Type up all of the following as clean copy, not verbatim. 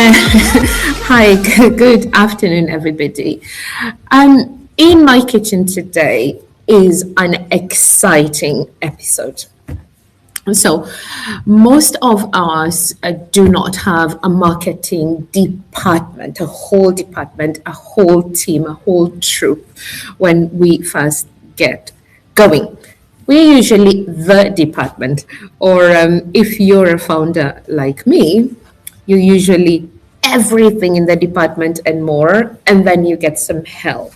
Hi, good afternoon, everybody. In my kitchen today is an exciting episode. So, most of us do not have a marketing department, a whole team, a whole troop when we first get going. We're usually the department, or if you're a founder like me, you usually everything in the department and more, and then you get some help.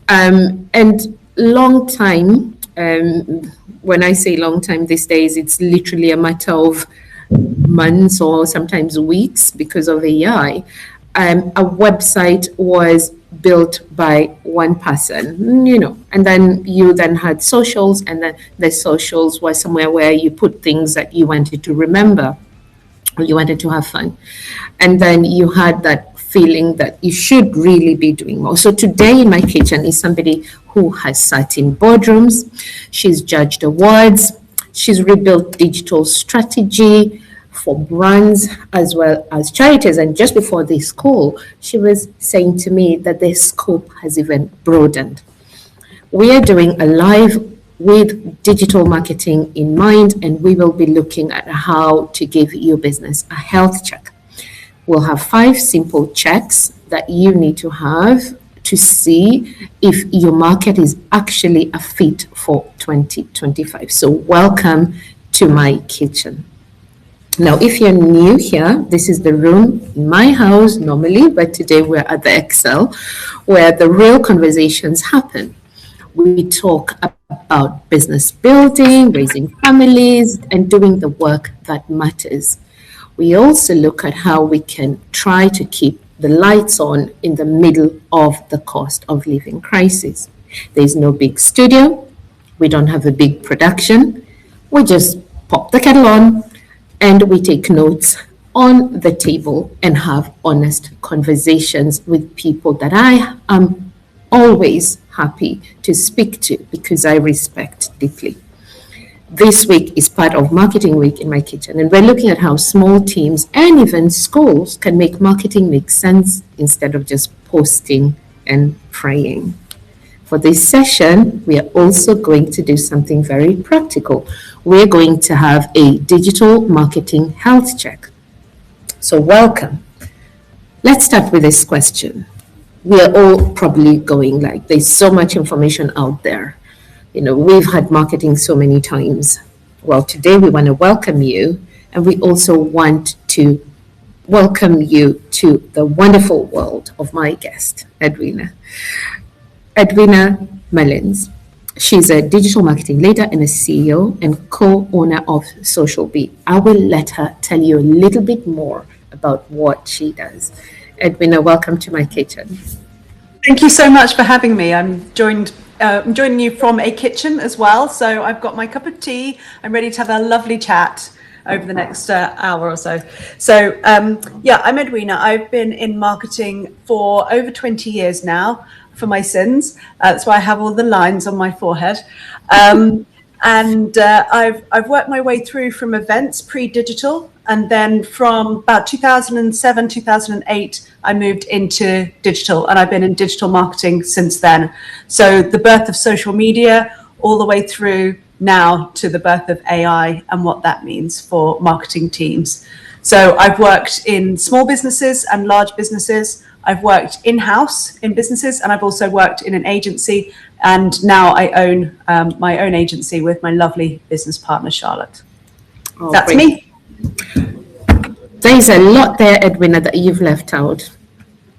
And long time, when I say long time these days, it's literally a matter of months or sometimes weeks because of AI. A website was built by one person, and then you then had socials, and then the socials were somewhere where you put things that you wanted to remember or you wanted to have fun. And then you had that feeling that you should really be doing more. So today in my kitchen is somebody who has sat in boardrooms, she's judged awards, she's rebuilt digital strategy for brands as well as charities. And just before this call, she was saying to me that the scope has even broadened. We are doing a live with digital marketing in mind, and we will be looking at how to give your business a health check. We'll have 5 simple checks that you need to have to see if your market is actually a fit for 2025. So welcome to my kitchen. Now, if you're new here, this is the room in my house normally, but today we're at the Excel where the real conversations happen. We talk about business building, raising families, and doing the work that matters. We also look at how we can try to keep the lights on in the middle of the cost of living crisis. There's no big studio. We don't have a big production. We just pop the kettle on and we take notes on the table and have honest conversations with people that I am always happy to speak to because I respect deeply. This week is part of Marketing Week in my kitchen, and we're looking at how small teams and even schools can make marketing make sense instead of just posting and praying. For this session, we are also going to do something very practical. We're going to have a digital marketing health check. So welcome. Let's start with this question. We are all probably going like, there's so much information out there. We've had marketing so many times. Well, today we want to welcome you, and we also want to welcome you to the wonderful world of my guest, Edwina. Edwina Mullins. She's a digital marketing leader and a CEO and co-owner of Social Bee. I will let her tell you a little bit more about what she does. Edwina, welcome to my kitchen. Thank you so much for having me. I'm joining you from a kitchen as well. So I've got my cup of tea. I'm ready to have a lovely chat over the next hour or so. So I'm Edwina. I've been in marketing for over 20 years now for my sins. That's why I have all the lines on my forehead. And I've worked my way through from events pre-digital, and then from about 2007, 2008, I moved into digital, and I've been in digital marketing since then. So the birth of social media all the way through now to the birth of AI and what that means for marketing teams. So I've worked in small businesses and large businesses. I've worked in-house in businesses, and I've also worked in an agency. And now I own my own agency with my lovely business partner, Charlotte. Oh, that's great. me. There's a lot there, Edwina, that you've left out.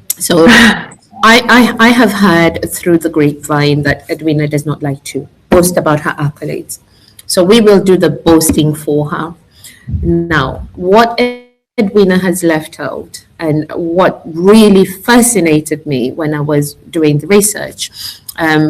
So I have heard through the grapevine that Edwina does not like to boast about her accolades. So we will do the boasting for her. Now, what Edwina has left out and what really fascinated me when I was doing the research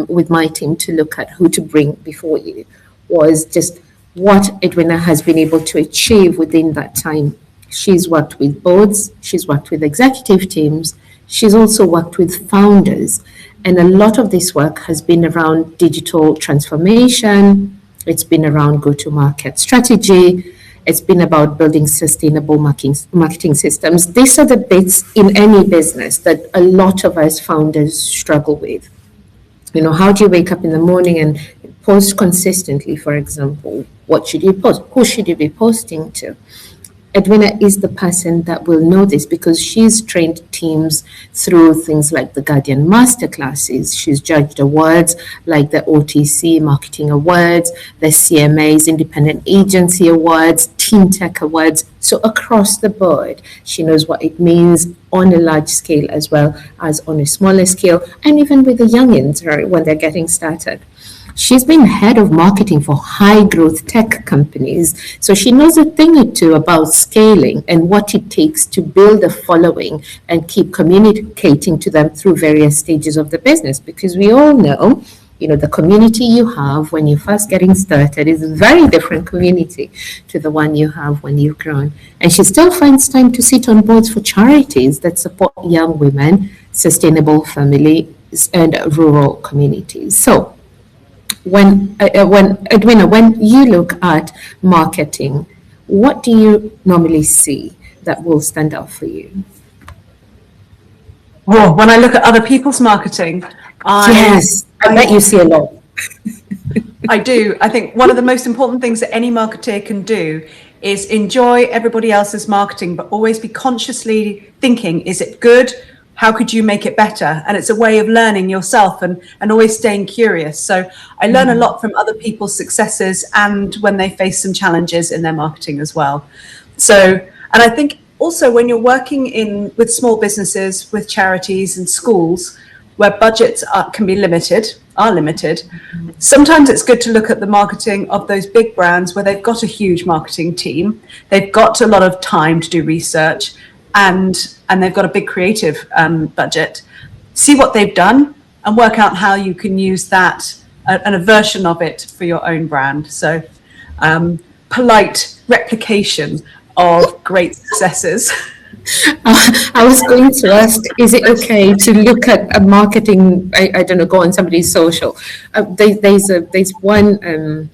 with my team to look at who to bring before you was just what Edwina has been able to achieve within that time. She's worked with boards, she's worked with executive teams, she's also worked with founders. And a lot of this work has been around digital transformation, it's been around go-to-market strategy, It's been about building sustainable marketing systems. These are the bits in any business that a lot of us founders struggle with. How do you wake up in the morning and post consistently, for example? What should you post? Who should you be posting to? Edwina is the person that will know this because she's trained teams through things like the Guardian Masterclasses. She's judged awards like the OTC Marketing Awards, the CMA's Independent Agency Awards, Team Tech Awards. So across the board, she knows what it means on a large scale as well as on a smaller scale, and even with the youngins, right, when they're getting started. She's been head of marketing for high growth tech companies. So she knows a thing or two about scaling and what it takes to build a following and keep communicating to them through various stages of the business. Because we all know, the community you have when you're first getting started is a very different community to the one you have when you've grown. And she still finds time to sit on boards for charities that support young women, sustainable families, and rural communities. So, when Edwina, when you look at marketing, what do you normally see that will stand out for you? Well, when I look at other people's marketing, I bet you see a lot. I do. I think one of the most important things that any marketer can do is enjoy everybody else's marketing, but always be consciously thinking, is it good? How could you make it better? And it's a way of learning yourself and always staying curious. So I learn a lot from other people's successes and when they face some challenges in their marketing as well. So, and I think also when you're working with small businesses, with charities and schools, where budgets can be limited, sometimes it's good to look at the marketing of those big brands where they've got a huge marketing team, they've got a lot of time to do research, and they've got a big creative budget. See what they've done and work out how you can use that and a version of it for your own brand. So polite replication of great successes. I was going to ask, is it okay to look at a marketing, I don't know, go on somebody's social? There's one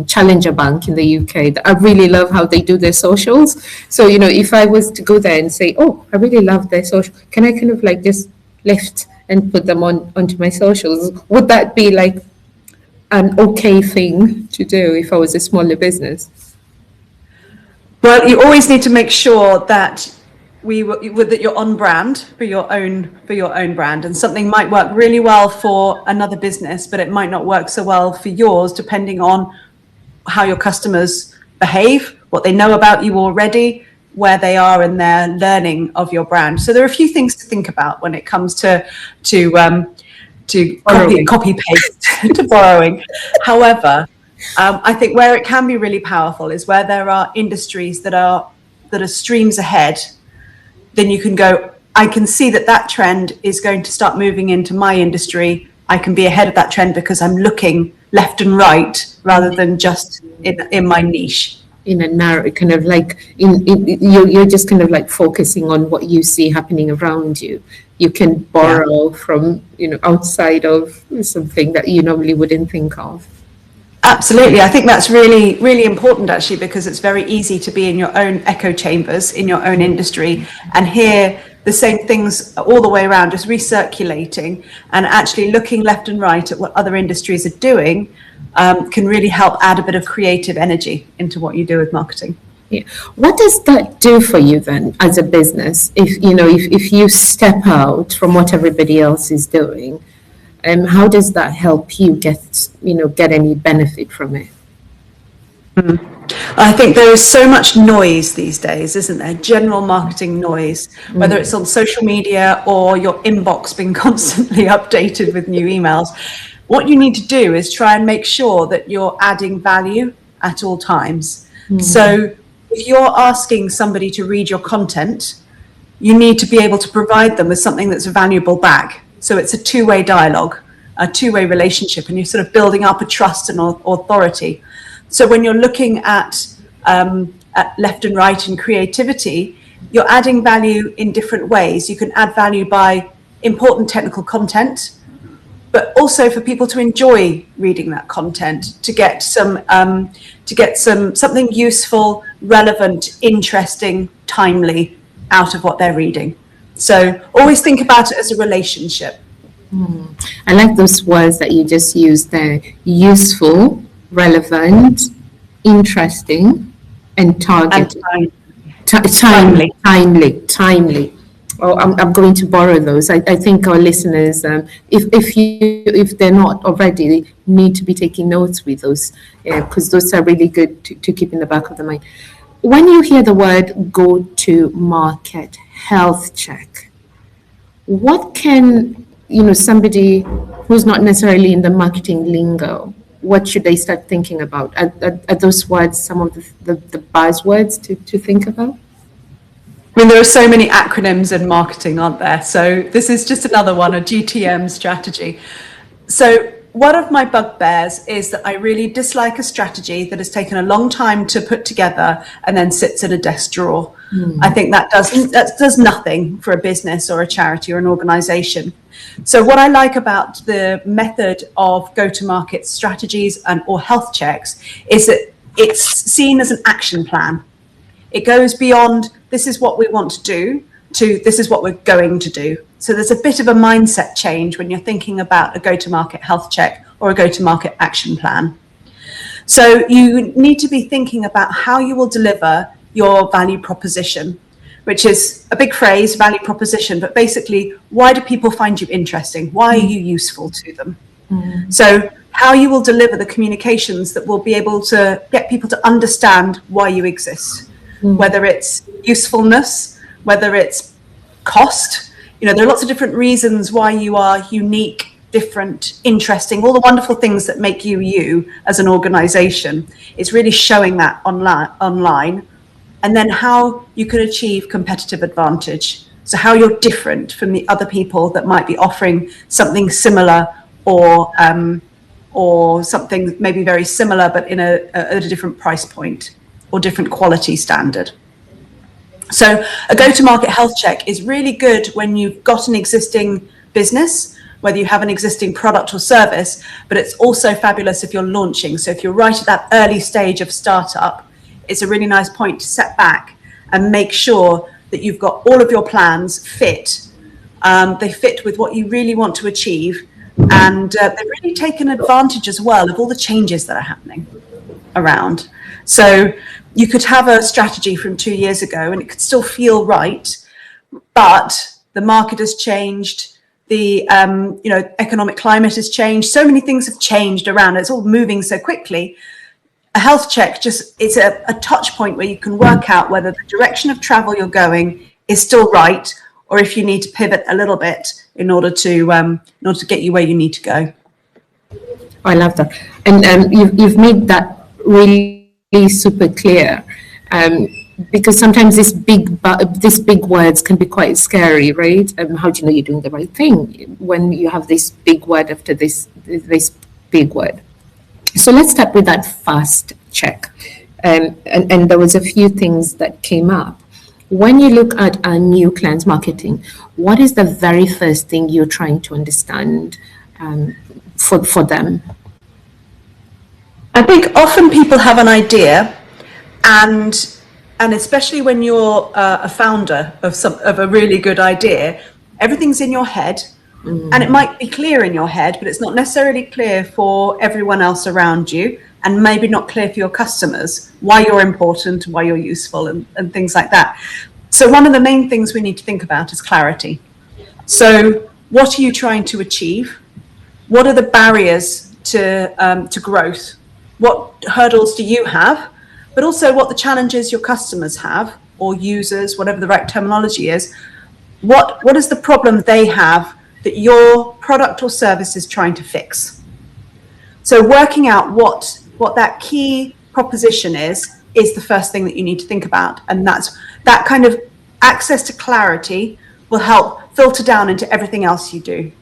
challenger bank in the UK that I really love how they do their socials. So, if I was to go there and say, oh, I really love their social, can I kind of like just lift and put them onto my socials? Would that be like an okay thing to do if I was a smaller business? Well, you always need to make sure that that you're on brand for your own brand, and something might work really well for another business, but it might not work so well for yours, depending on how your customers behave, what they know about you already, where they are in their learning of your brand. So there are a few things to think about when it comes to copy paste to borrowing. However, I think where it can be really powerful is where there are industries that are streams ahead. Then you can go, I can see that trend is going to start moving into my industry. I can be ahead of that trend because I'm looking left and right rather than just in my niche. In a narrow kind of like you're just kind of like focusing on what you see happening around you. You can borrow from outside of something that you normally wouldn't think of. Absolutely. I think that's really, really important actually, because it's very easy to be in your own echo chambers in your own industry and hear the same things all the way around, just recirculating, and actually looking left and right at what other industries are doing can really help add a bit of creative energy into what you do with marketing. Yeah. What does that do for you then as a business if you step out from what everybody else is doing? How does that help you get any benefit from it? I think there is so much noise these days, isn't there? General marketing noise, whether it's on social media or your inbox being constantly updated with new emails. What you need to do is try and make sure that you're adding value at all times. So if you're asking somebody to read your content, you need to be able to provide them with something that's valuable back. So it's a two-way dialogue, a two-way relationship, and you're sort of building up a trust and authority. So when you're looking at left and right and creativity, you're adding value in different ways. You can add value by important technical content, but also for people to enjoy reading that content, to get something useful relevant, interesting, timely out of what they're reading. So always think about it as a relationship. I like those words that you just used there: useful, relevant, interesting, and And targeted. timely. Timely. Oh, I'm going to borrow those. I think our listeners, if they're not already, need to be taking notes with those, because those are really good to keep in the back of the mind. When you hear the word go to market health check, what can, somebody who's not necessarily in the marketing lingo, what should they start thinking about? Are those words some of the buzzwords to think about? I mean, there are so many acronyms in marketing, aren't there? So this is just another one, a GTM strategy. So one of my bugbears is that I really dislike a strategy that has taken a long time to put together and then sits in a desk drawer. I think that does nothing for a business or a charity or an organization. So what I like about the method of go-to-market strategies or health checks is that it's seen as an action plan. It goes beyond, this is what we want to do, to this is what we're going to do. So there's a bit of a mindset change when you're thinking about a go-to-market health check or a go-to-market action plan. So you need to be thinking about how you will deliver your value proposition, which is a big phrase, value proposition, but basically, why do people find you interesting? Why are you useful to them? So how you will deliver the communications that will be able to get people to understand why you exist. Whether it's usefulness, whether it's cost, there are lots of different reasons why you are unique, different, interesting, all the wonderful things that make you you as an organization. It's really showing that online, and then how you can achieve competitive advantage. So how you're different from the other people that might be offering something similar or something maybe very similar, but at a different price point or different quality standard. So a go-to-market health check is really good when you've got an existing business, whether you have an existing product or service, but it's also fabulous if you're launching. So if you're right at that early stage of startup, it's a really nice point to set back and make sure that you've got all of your plans fit. They fit with what you really want to achieve. And they've really taken advantage as well of all the changes that are happening around. So you could have a strategy from 2 years ago and it could still feel right, but the market has changed, the economic climate has changed, so many things have changed around, it's all moving so quickly. A health check it's a touch point where you can work out whether the direction of travel you're going is still right, or if you need to pivot a little bit in order to get you where you need to go. I love that, and you've made that really super clear, because sometimes these big words can be quite scary, right? How do you know you're doing the right thing when you have this big word after this big word? So let's start with that fast check, and there was a few things that came up. When you look at our new clients marketing, what is the very first thing you're trying to understand for them? I think often people have an idea, and especially when you're a founder of a really good idea, everything's in your head, and it might be clear in your head, but it's not necessarily clear for everyone else around you, and maybe not clear for your customers why you're important, why you're useful, and things like that. So one of the main things we need to think about is clarity. So what are you trying to achieve? What are the barriers to growth? What hurdles do you have? But also what the challenges your customers have, or users, whatever the right terminology is. What is the problem they have that your product or service is trying to fix? So working out what that key proposition is the first thing that you need to think about. And that kind of access to clarity will help filter down into everything else you do.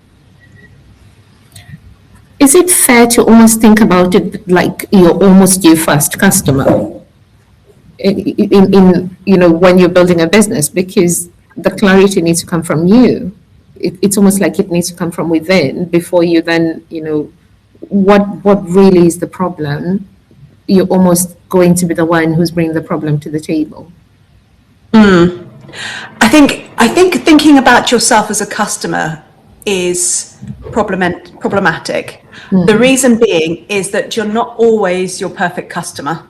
Is it fair to almost think about it like you're almost your first customer in when you're building a business, because the clarity needs to come from you. It's almost like it needs to come from within before you then, what really is the problem, you're almost going to be the one who's bringing the problem to the table? I think thinking about yourself as a customer is problematic. The reason being is that you're not always your perfect customer.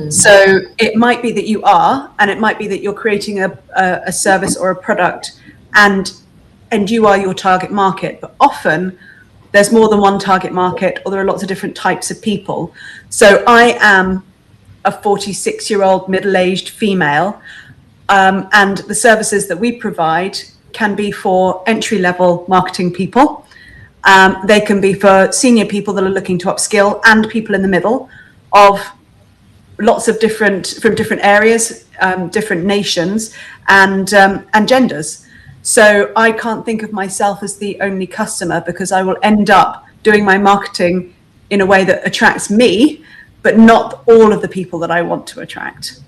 So it might be that you are, and it might be that you're creating a service or a product, and you are your target market. But often there's more than one target market, or there are lots of different types of people. So I am a 46-year-old middle-aged female, and the services that we provide can be for entry-level marketing people. They can be for senior people that are looking to upskill, and people in the middle of lots of from different areas, different nations, and genders. So I can't think of myself as the only customer, because I will end up doing my marketing in a way that attracts me, but not all of the people that I want to attract.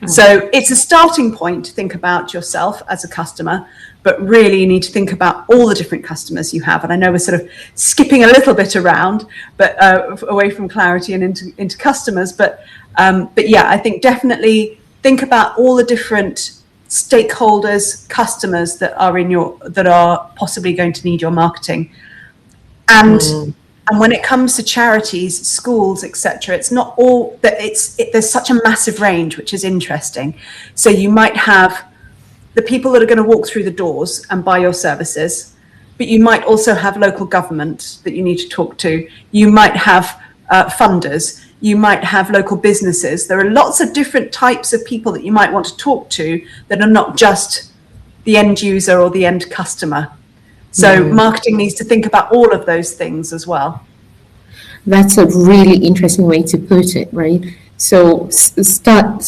So it's a starting point to think about yourself as a customer, but really you need to think about all the different customers you have. And I know we're sort of skipping a little bit around, but away from clarity and into customers. But yeah, I think definitely think about all the different stakeholders, customers that are possibly going to need your marketing. And when it comes to charities, schools, etc., it's not all that. There's such a massive range, which is interesting. So you might have the people that are going to walk through the doors and buy your services, but you might also have local government that you need to talk to. You might have funders. You might have local businesses. There are lots of different types of people that you might want to talk to that are not just the end user or the end customer. So marketing needs to think about all of those things as well. That's a really interesting way to put it, right? So start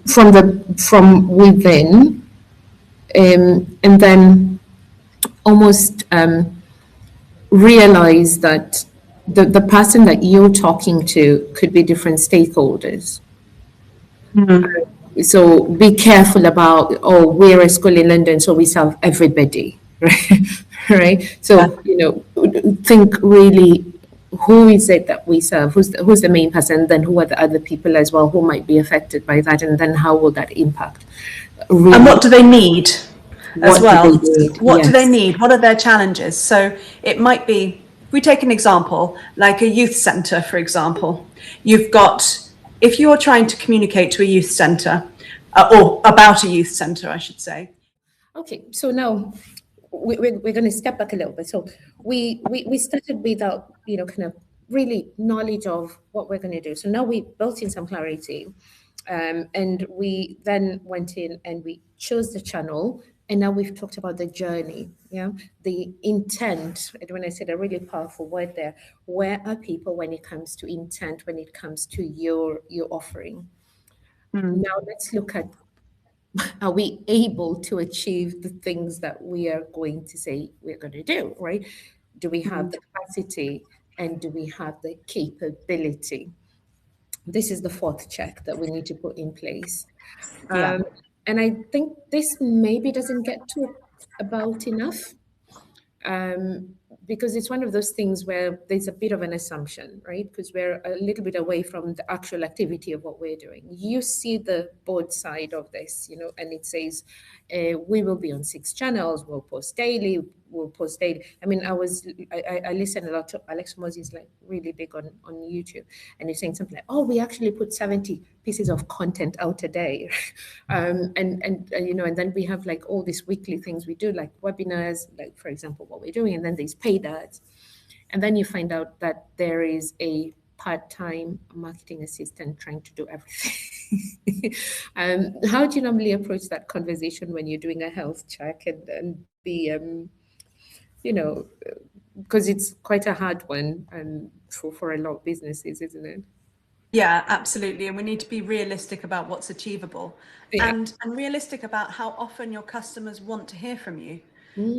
from within, and then almost realize that the person that you're talking to could be different stakeholders. So be careful about, oh, we're a school in London, so we serve everybody, right? Right. So, think really, who is it that we serve? Who's the main person? Then who are the other people as well who might be affected by that? And then how will that impact? Really, and what do they need as well? What do they Yes. need? What are their challenges? So it might be, if we take an example, like a youth centre, for example, if you're trying to communicate to a youth centre, or about a youth centre, I should say. Okay, so now we're going to step back a little bit. So we started without, kind of really knowledge of what we're going to do. So now we built in some clarity, and we then went in and we chose the channel. And now we've talked about the journey, the intent. And when I said a really powerful word there, where are people when it comes to intent, when it comes to your offering? Now let's look at, are we able to achieve the things that we are going to say we're going to do, right? Do we have the capacity, and do we have the capability? This is the fourth check that we need to put in place. And I think this maybe doesn't get talked about enough, because it's one of those things where there's a bit of an assumption, right? Because we're a little bit away from the actual activity of what we're doing. You see the board side of this, and it says, we will be on 6 channels, we'll post daily. I mean, I listen a lot to Alex Mosi, is like really big on YouTube, and he's saying something like, oh, we actually put 70 pieces of content out a day. And then we have like all these weekly things we do, like webinars, like for example, what we're doing, and then there's paid ads. And then you find out that there is a part-time marketing assistant trying to do everything. How do you normally approach that conversation when you're doing a health check and be, because it's quite a hard one, and for a lot of businesses, isn't it? Yeah, absolutely. And we need to be realistic about what's achievable, and realistic about how often your customers want to hear from you.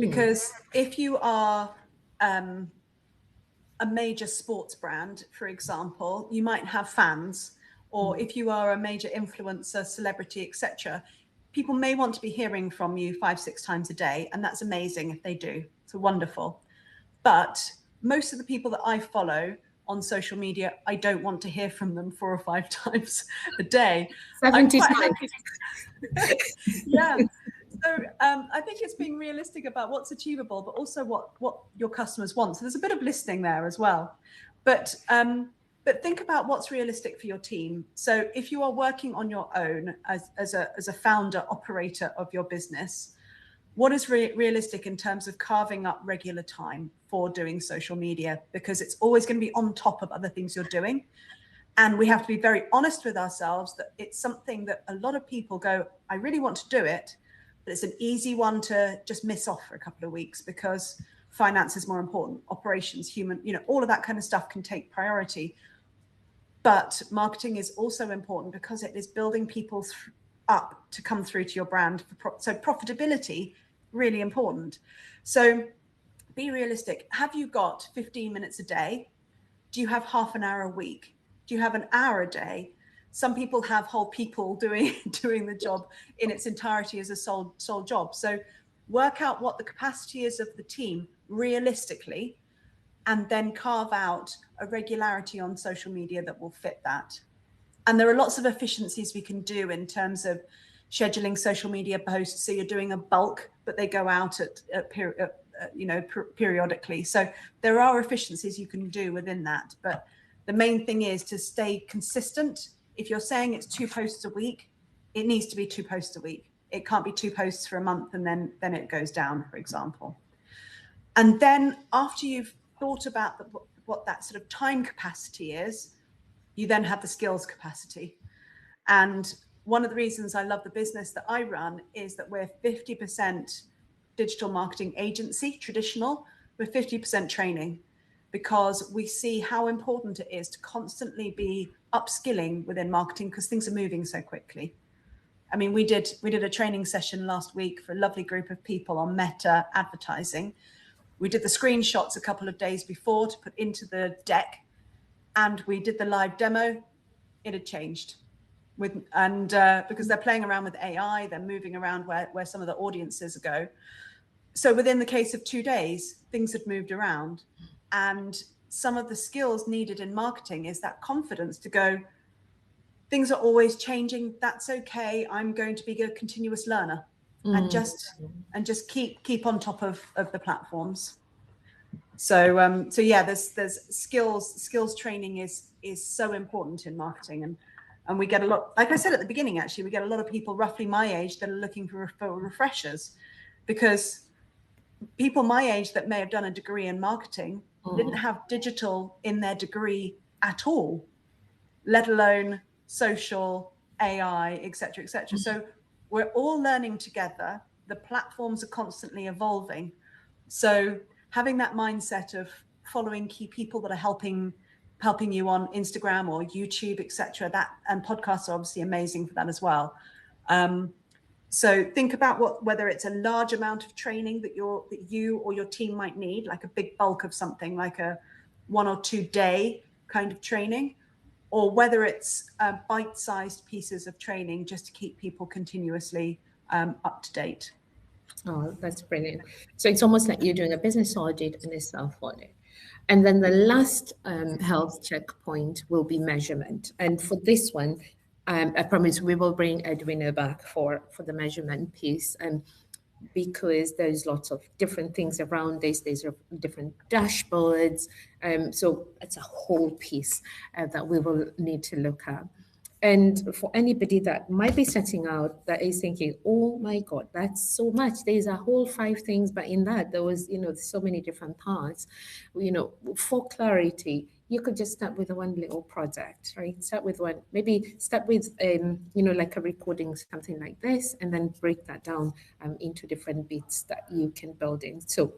Because if you are a major sports brand, for example, you might have fans, or if you are a major influencer, celebrity, etc., people may want to be hearing from you 5-6 times a day, and that's amazing if they do. It's wonderful. But most of the people that I follow on social media, I don't want to hear from them 4 or 5 times a day. 70 I'm quite times. happy. Yeah. So I think it's being realistic about what's achievable, but also what your customers want. So there's a bit of listening there as well. But think about what's realistic for your team. So if you are working on your own as a founder, operator of your business, what is realistic in terms of carving up regular time for doing social media? Because it's always going to be on top of other things you're doing. And we have to be very honest with ourselves that it's something that a lot of people go, I really want to do it, but it's an easy one to just miss off for a couple of weeks because finance is more important, operations, human, all of that kind of stuff can take priority. But marketing is also important because it is building people up to come through to your brand. So profitability, really important. So be realistic. Have you got 15 minutes a day? Do you have half an hour a week? Do you have an hour a day? Some people have whole people doing the job in its entirety as a sole job. So work out what the capacity is of the team realistically, and then carve out a regularity on social media that will fit that. And there are lots of efficiencies we can do in terms of scheduling social media posts. So you're doing a bulk, but they go out periodically. So there are efficiencies you can do within that. But the main thing is to stay consistent. If you're saying it's 2 posts a week, it needs to be 2 posts a week. It can't be 2 posts for a month and then it goes down, for example. And then after you've thought about what that sort of time capacity is, you then have the skills capacity. And one of the reasons I love the business that I run is that we're 50% digital marketing agency, traditional, we're 50% training, because we see how important it is to constantly be upskilling within marketing because things are moving so quickly. I mean, we did a training session last week for a lovely group of people on Meta advertising. We did the screenshots a couple of days before to put into the deck, and we did the live demo. It had changed because they're playing around with AI, they're moving around where some of the audiences go. So within the case of 2 days, things had moved around. And some of the skills needed in marketing is that confidence to go, things are always changing. That's okay. I'm going to be a continuous learner and just keep on top of the platforms. So yeah, there's skills training is so important in marketing, and we get a lot, like I said at the beginning, actually, we get a lot of people roughly my age that are looking for refreshers, because people my age that may have done a degree in marketing didn't have digital in their degree at all, let alone social, AI, etc., etc. So we're all learning together. The platforms are constantly evolving. So having that mindset of following key people that are helping you on Instagram or YouTube, etc., and podcasts are obviously amazing for that as well. So think about whether it's a large amount of training that you or your team might need, like a big bulk of something, like a 1 or 2 day kind of training, or whether it's bite-sized pieces of training just to keep people continuously up to date. Oh, that's brilliant. So it's almost like you're doing a business audit and a self-audit. And then the last health checkpoint will be measurement. And for this one, I promise we will bring Edwina back for the measurement piece. Because there's lots of different things around this. There's different dashboards. So it's a whole piece that we will need to look at. And for anybody that might be setting out that is thinking, oh my God, that's so much. There's a whole 5 things, but in that there was, so many different parts. For clarity, you could just start with one little project, right? Start with one, maybe start with, like a recording, something like this, and then break that down into different bits that you can build in. So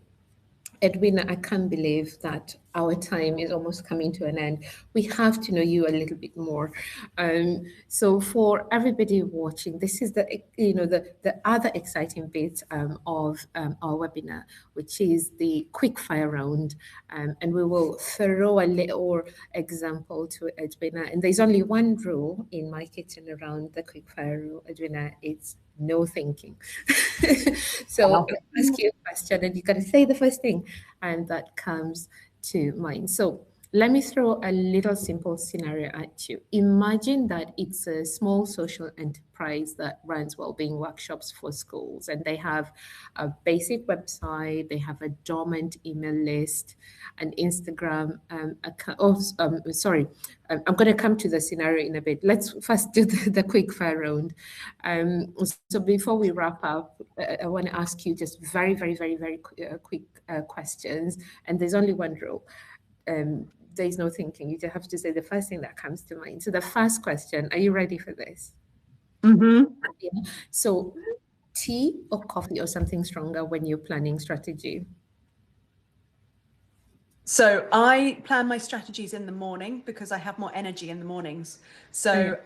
Edwina, I can't believe that our time is almost coming to an end. We have to know you a little bit more. So for everybody watching, this is the other exciting bit of our webinar, which is the quick fire round. And we will throw a little example to Edwina. And there's only one rule in my kitchen around the quick fire rule, Edwina. It's no thinking. So I'll ask you a question and you got to say the first thing and that comes to mind. So Let me throw a little simple scenario at you. Imagine that it's a small social enterprise that runs well-being workshops for schools, and they have a basic website, they have a dormant email list, an Instagram account. Oh, sorry, I'm going to come to the scenario in a bit. Let's first do the quick fire round. So before we wrap up, I want to ask you just very quick questions, and there's only one rule. There's no thinking. You just have to say the first thing that comes to mind. So the first question, are you ready for this? Mm-hmm. Yeah. So tea or coffee or something stronger when you're planning strategy? So I plan my strategies in the morning because I have more energy in the mornings. So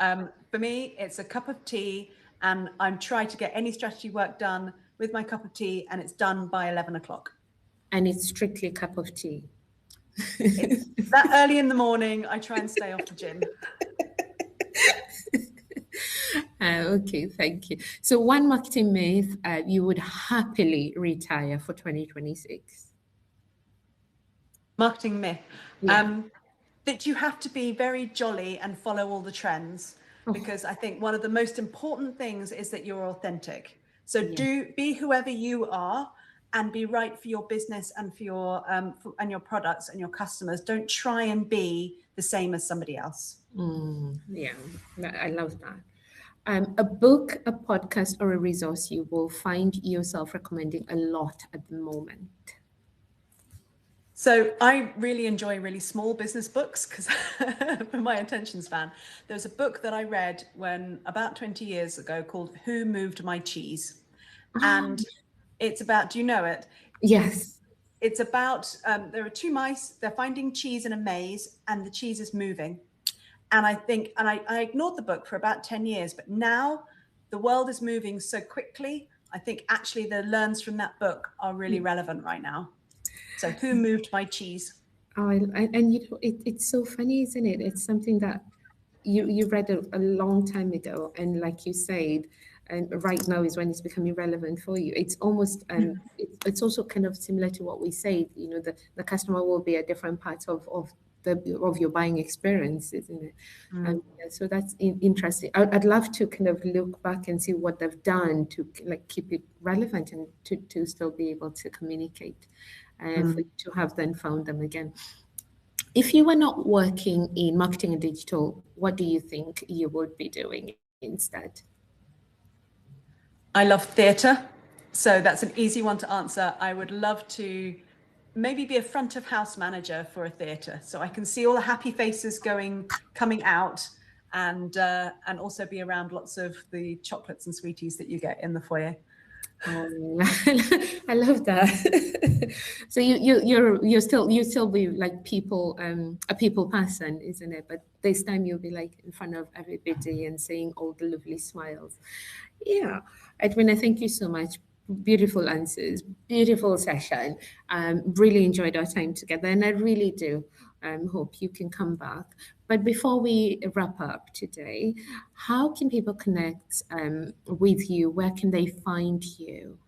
for me, it's a cup of tea, and I'm trying to get any strategy work done with my cup of tea, and it's done by 11 o'clock. And it's strictly a cup of tea. It's that early in the morning, I try and stay off the gym. Okay, thank you. So one marketing myth you would happily retire for 2026. Marketing myth. Yeah. That you have to be very jolly and follow all the trends, because I think one of the most important things is that you're authentic. So be whoever you are and be right for your business and for your and your products and your customers. Don't try and be the same as somebody else. Yeah, I love that. A book, a podcast, or a resource you will find yourself recommending a lot at the moment. So I really enjoy really small business books because for my attention span. There's a book that I read when about 20 years ago called Who Moved My Cheese? And it's about, do you know it? Yes. It's about, there are two mice, they're finding cheese in a maze and the cheese is moving. And I think, and I ignored the book for about 10 years, but now the world is moving so quickly. I think actually the learns from that book are really relevant right now. So Who Moved My Cheese? Oh, and you know, it's so funny, isn't it? It's something that you read a long time ago, and like you said, and right now is when it's becoming relevant for you. It's almost it's also kind of similar to what we said. You know, the customer will be a different part of your buying experience, isn't it? Yeah, so that's interesting. I'd love to kind of look back and see what they've done to like keep it relevant and to still be able to communicate, for you to have then found them again. If you were not working in marketing and digital, what do you think you would be doing instead? I love theatre. So that's an easy one to answer. I would love to maybe be a front of house manager for a theatre, so I can see all the happy faces coming out, and also be around lots of the chocolates and sweeties that you get in the foyer. Oh, I love that. So you still be like people, a people person, isn't it? But this time you'll be like in front of everybody and saying all the lovely smiles. Yeah, Edwina, thank you so much. Beautiful answers, beautiful session. Really enjoyed our time together, and I really do hope you can come back. But before we wrap up today, how can people connect with you? Where can they find you?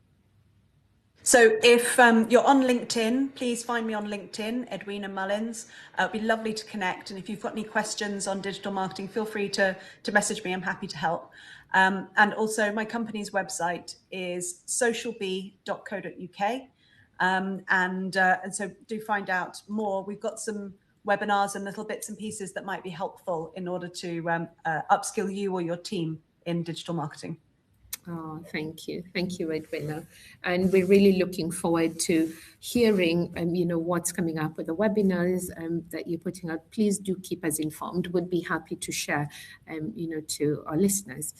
So if you're on LinkedIn, please find me on LinkedIn, Edwina Mullins. It'd be lovely to connect. And if you've got any questions on digital marketing, feel free to message me. I'm happy to help. And also my company's website is socialbee.co.uk. And so do find out more. We've got some webinars and little bits and pieces that might be helpful in order to upskill you or your team in digital marketing. Oh, thank you. Thank you, Edwina. And we're really looking forward to hearing, what's coming up with the webinars that you're putting out. Please do keep us informed. We'd be happy to share, to our listeners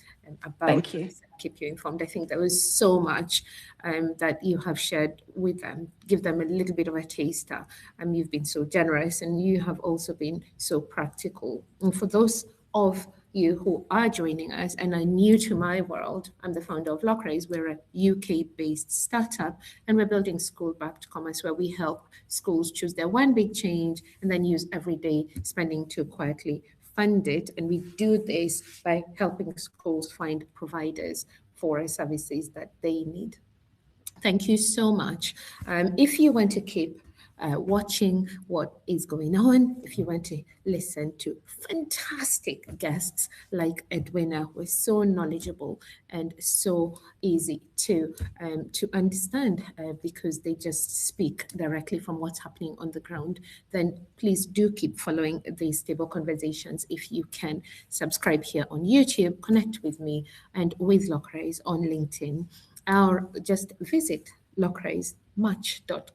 about. Thank you. Keep you informed. I think there was so much that you have shared with them. Give them a little bit of a taster. You've been so generous, and you have also been so practical. And for those of you who are joining us and are new to my world, I'm the founder of Lockrays. We're a UK-based startup, and we're building school-backed commerce where we help schools choose their one big change and then use everyday spending to quietly fund it. And we do this by helping schools find providers for services that they need. Thank you so much. If you want to keep watching what is going on, if you want to listen to fantastic guests like Edwina, who is so knowledgeable and so easy to understand because they just speak directly from what's happening on the ground, then please do keep following these table conversations. If you can, subscribe here on YouTube, connect with me and with Lockrays on LinkedIn, or just visit lockraysmatch.co.uk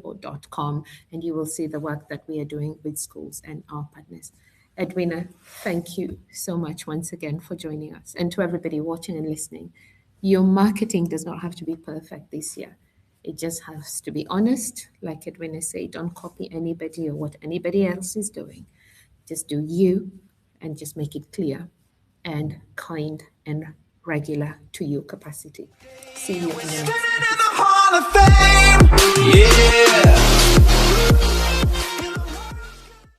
or .com, and you will see the work that we are doing with schools and our partners. Edwina, thank you so much once again for joining us. And to everybody watching and listening, your marketing does not have to be perfect this year. It just has to be honest. Like Edwina said, don't copy anybody or what anybody else is doing. Just do you and just make it clear and kind and regular to your capacity. See you in the next episode. Hall of Fame. Yeah.